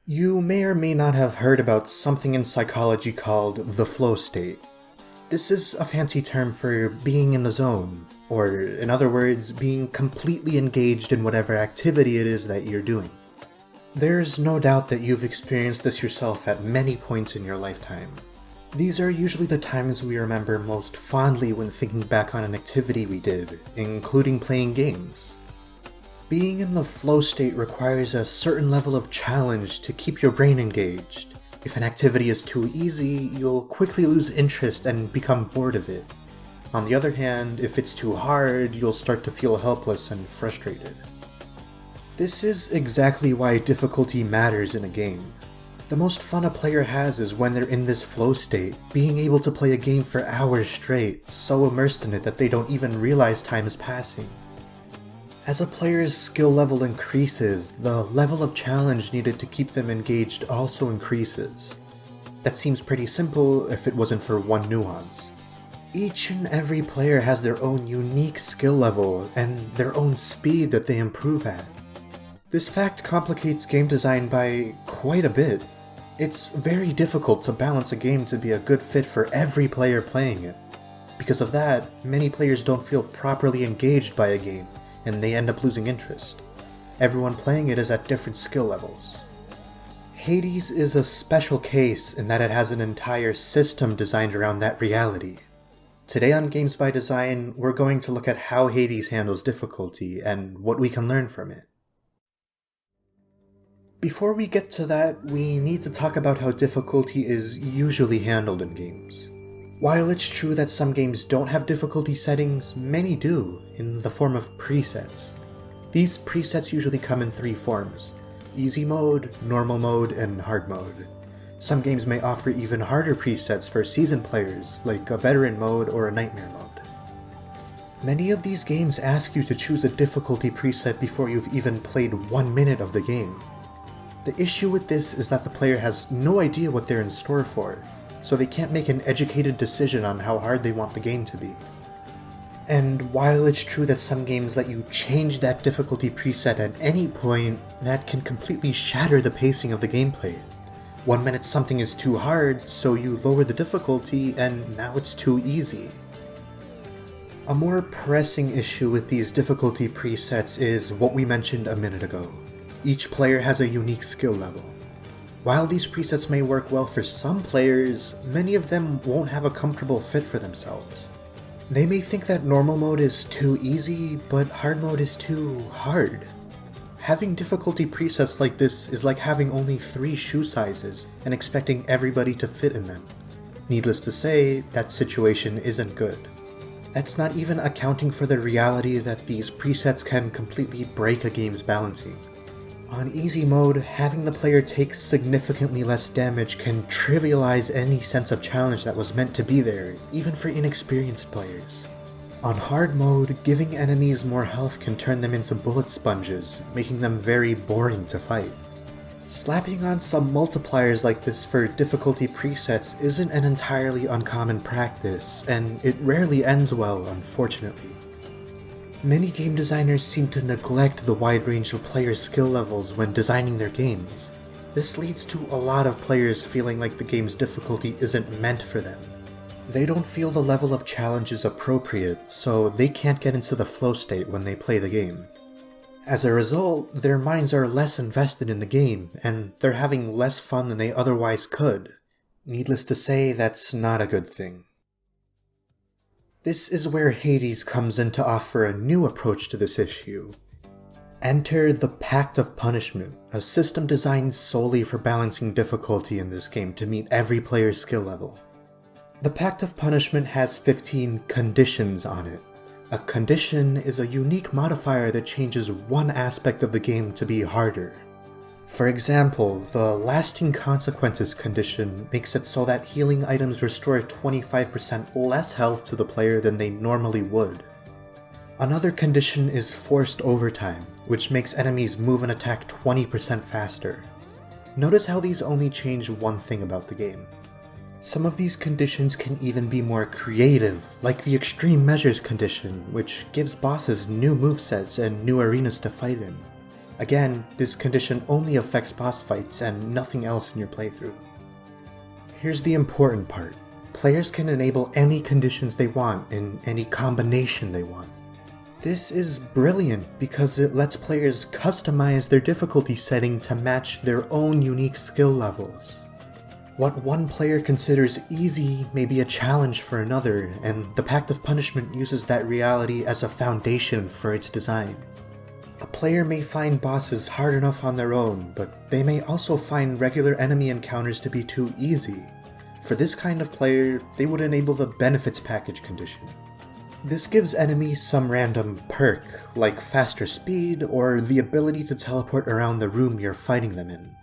You may or may not have heard about something in psychology called the flow state. This is a fancy term for being in the zone, or in other words, being completely engaged in whatever activity it is that you're doing. There's no doubt that you've experienced this yourself at many points in your lifetime. These are usually the times we remember most fondly when thinking back on an activity we did, including playing games. Being in the flow state requires a certain level of challenge to keep your brain engaged. If an activity is too easy, you'll quickly lose interest and become bored of it. On the other hand, if it's too hard, you'll start to feel helpless and frustrated. This is exactly why difficulty matters in a game. The most fun a player has is when they're in this flow state, being able to play a game for hours straight, so immersed in it that they don't even realize time is passing. As a player's skill level increases, the level of challenge needed to keep them engaged also increases. That seems pretty simple if it wasn't for one nuance. Each and every player has their own unique skill level and their own speed that they improve at. This fact complicates game design by quite a bit. It's very difficult to balance a game to be a good fit for every player playing it. Because of that, many players don't feel properly engaged by a game, and they end up losing interest. Everyone playing it is at different skill levels. Hades is a special case in that it has an entire system designed around that reality. Today on Games by Design, we're going to look at how Hades handles difficulty and what we can learn from it. Before we get to that, we need to talk about how difficulty is usually handled in games. While it's true that some games don't have difficulty settings, many do, in the form of presets. These presets usually come in three forms: easy mode, normal mode, and hard mode. Some games may offer even harder presets for seasoned players, like a veteran mode or a nightmare mode. Many of these games ask you to choose a difficulty preset before you've even played 1 minute of the game. The issue with this is that the player has no idea what they're in store for, so they can't make an educated decision on how hard they want the game to be. And while it's true that some games let you change that difficulty preset at any point, that can completely shatter the pacing of the gameplay. 1 minute something is too hard, so you lower the difficulty, and now it's too easy. A more pressing issue with these difficulty presets is what we mentioned a minute ago. Each player has a unique skill level. While these presets may work well for some players, many of them won't have a comfortable fit for themselves. They may think that normal mode is too easy, but hard mode is too hard. Having difficulty presets like this is like having only 3 shoe sizes and expecting everybody to fit in them. Needless to say, that situation isn't good. That's not even accounting for the reality that these presets can completely break a game's balancing. On easy mode, having the player take significantly less damage can trivialize any sense of challenge that was meant to be there, even for inexperienced players. On hard mode, giving enemies more health can turn them into bullet sponges, making them very boring to fight. Slapping on some multipliers like this for difficulty presets isn't an entirely uncommon practice, and it rarely ends well, unfortunately. Many game designers seem to neglect the wide range of player skill levels when designing their games. This leads to a lot of players feeling like the game's difficulty isn't meant for them. They don't feel the level of challenge is appropriate, so they can't get into the flow state when they play the game. As a result, their minds are less invested in the game, and they're having less fun than they otherwise could. Needless to say, that's not a good thing. This is where Hades comes in to offer a new approach to this issue. Enter the Pact of Punishment, a system designed solely for balancing difficulty in this game to meet every player's skill level. The Pact of Punishment has 15 conditions on it. A condition is a unique modifier that changes one aspect of the game to be harder. For example, the Lasting Consequences condition makes it so that healing items restore 25% less health to the player than they normally would. Another condition is Forced Overtime, which makes enemies move and attack 20% faster. Notice how these only change one thing about the game. Some of these conditions can even be more creative, like the Extreme Measures condition, which gives bosses new movesets and new arenas to fight in. Again, this condition only affects boss fights and nothing else in your playthrough. Here's the important part. Players can enable any conditions they want in any combination they want. This is brilliant because it lets players customize their difficulty setting to match their own unique skill levels. What one player considers easy may be a challenge for another, and the Pact of Punishment uses that reality as a foundation for its design. A player may find bosses hard enough on their own, but they may also find regular enemy encounters to be too easy. For this kind of player, they would enable the Benefits Package condition. This gives enemies some random perk, like faster speed or the ability to teleport around the room you're fighting them in.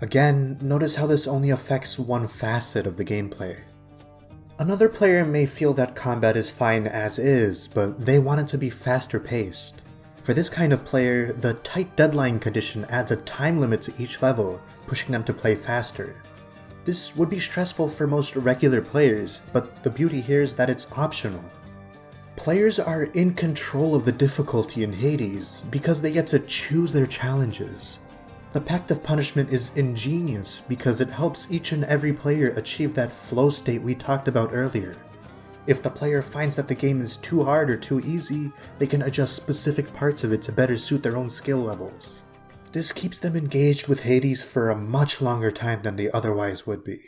Again, notice how this only affects one facet of the gameplay. Another player may feel that combat is fine as is, but they want it to be faster paced. For this kind of player, the tight deadline condition adds a time limit to each level, pushing them to play faster. This would be stressful for most regular players, but the beauty here is that it's optional. Players are in control of the difficulty in Hades because they get to choose their challenges. The Pact of Punishment is ingenious because it helps each and every player achieve that flow state we talked about earlier. If the player finds that the game is too hard or too easy, they can adjust specific parts of it to better suit their own skill levels. This keeps them engaged with Hades for a much longer time than they otherwise would be.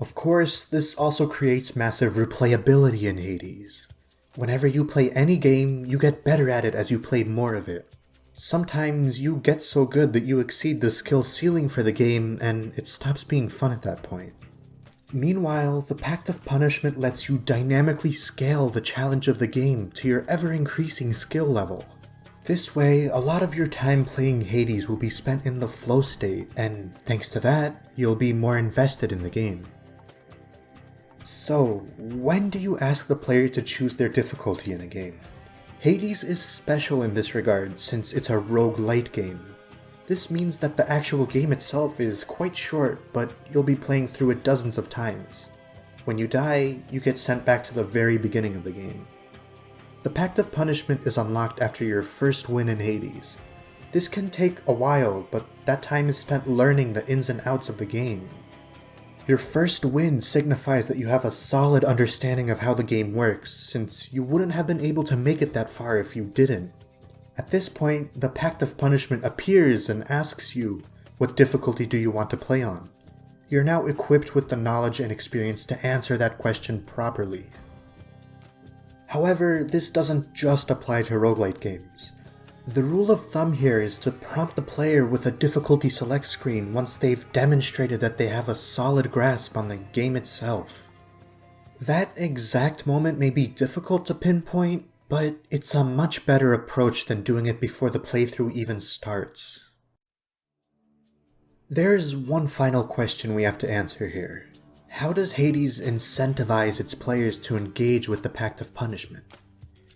Of course, this also creates massive replayability in Hades. Whenever you play any game, you get better at it as you play more of it. Sometimes you get so good that you exceed the skill ceiling for the game and it stops being fun at that point. Meanwhile, the Pact of Punishment lets you dynamically scale the challenge of the game to your ever-increasing skill level. This way, a lot of your time playing Hades will be spent in the flow state, and thanks to that, you'll be more invested in the game. So, when do you ask the player to choose their difficulty in a game? Hades is special in this regard since it's a roguelite game. This means that the actual game itself is quite short, but you'll be playing through it dozens of times. When you die, you get sent back to the very beginning of the game. The Pact of Punishment is unlocked after your first win in Hades. This can take a while, but that time is spent learning the ins and outs of the game. Your first win signifies that you have a solid understanding of how the game works, since you wouldn't have been able to make it that far if you didn't. At this point, the Pact of Punishment appears and asks you, what difficulty do you want to play on? You're now equipped with the knowledge and experience to answer that question properly. However, this doesn't just apply to roguelite games. The rule of thumb here is to prompt the player with a difficulty select screen once they've demonstrated that they have a solid grasp on the game itself. That exact moment may be difficult to pinpoint, but it's a much better approach than doing it before the playthrough even starts. There's one final question we have to answer here. How does Hades incentivize its players to engage with the Pact of Punishment?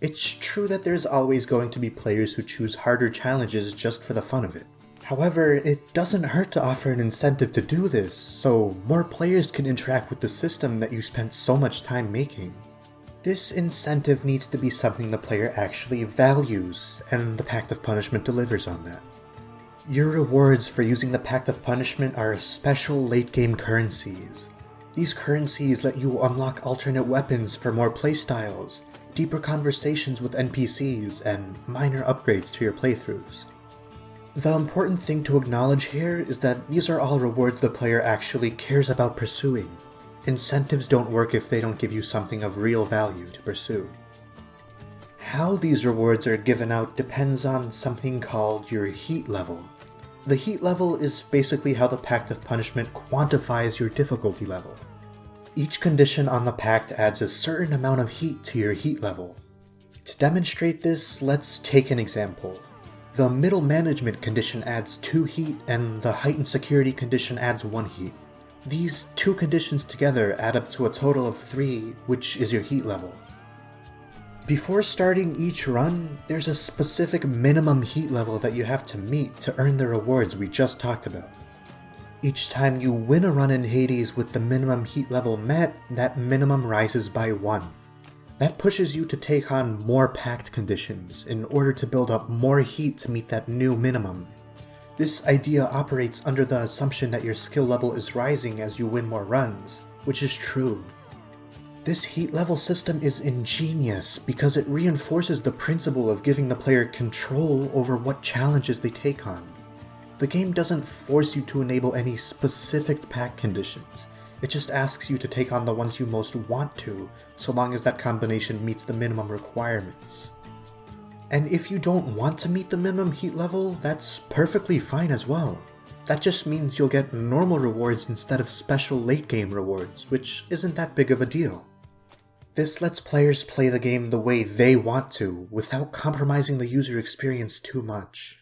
It's true that there's always going to be players who choose harder challenges just for the fun of it. However, it doesn't hurt to offer an incentive to do this, so more players can interact with the system that you spent so much time making. This incentive needs to be something the player actually values, and the Pact of Punishment delivers on that. Your rewards for using the Pact of Punishment are special late-game currencies. These currencies let you unlock alternate weapons for more playstyles, deeper conversations with NPCs, and minor upgrades to your playthroughs. The important thing to acknowledge here is that these are all rewards the player actually cares about pursuing. Incentives don't work if they don't give you something of real value to pursue. How these rewards are given out depends on something called your heat level. The heat level is basically how the Pact of Punishment quantifies your difficulty level. Each condition on the pact adds a certain amount of heat to your heat level. To demonstrate this, let's take an example. The middle management condition adds 2 heat and the heightened security condition adds 1 heat. These 2 conditions together add up to a total of 3, which is your heat level. Before starting each run, there's a specific minimum heat level that you have to meet to earn the rewards we just talked about. Each time you win a run in Hades with the minimum heat level met, that minimum rises by 1. That pushes you to take on more pact conditions in order to build up more heat to meet that new minimum. This idea operates under the assumption that your skill level is rising as you win more runs, which is true. This heat level system is ingenious because it reinforces the principle of giving the player control over what challenges they take on. The game doesn't force you to enable any specific pact conditions, it just asks you to take on the ones you most want to, so long as that combination meets the minimum requirements. And if you don't want to meet the minimum heat level, that's perfectly fine as well. That just means you'll get normal rewards instead of special late game rewards, which isn't that big of a deal. This lets players play the game the way they want to, without compromising the user experience too much.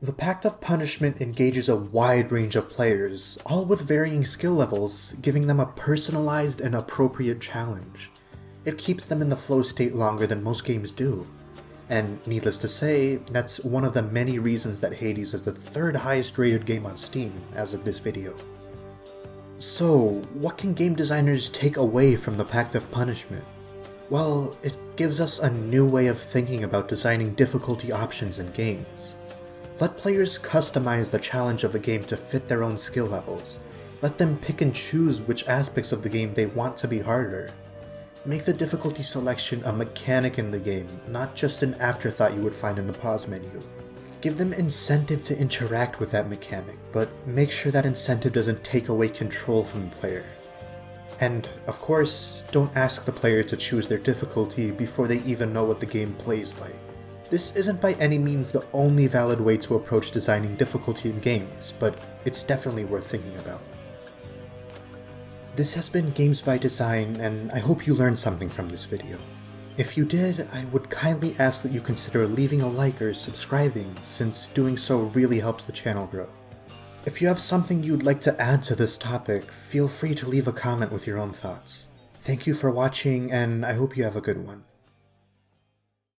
The Pact of Punishment engages a wide range of players, all with varying skill levels, giving them a personalized and appropriate challenge. It keeps them in the flow state longer than most games do. And needless to say, that's one of the many reasons that Hades is the third highest rated game on Steam as of this video. So, what can game designers take away from the Pact of Punishment? Well, it gives us a new way of thinking about designing difficulty options in games. Let players customize the challenge of the game to fit their own skill levels. Let them pick and choose which aspects of the game they want to be harder. Make the difficulty selection a mechanic in the game, not just an afterthought you would find in the pause menu. Give them incentive to interact with that mechanic, but make sure that incentive doesn't take away control from the player. And, of course, don't ask the player to choose their difficulty before they even know what the game plays like. This isn't by any means the only valid way to approach designing difficulty in games, but it's definitely worth thinking about. This has been Games by Design, and I hope you learned something from this video. If you did, I would kindly ask that you consider leaving a like or subscribing, since doing so really helps the channel grow. If you have something you'd like to add to this topic, feel free to leave a comment with your own thoughts. Thank you for watching, and I hope you have a good one.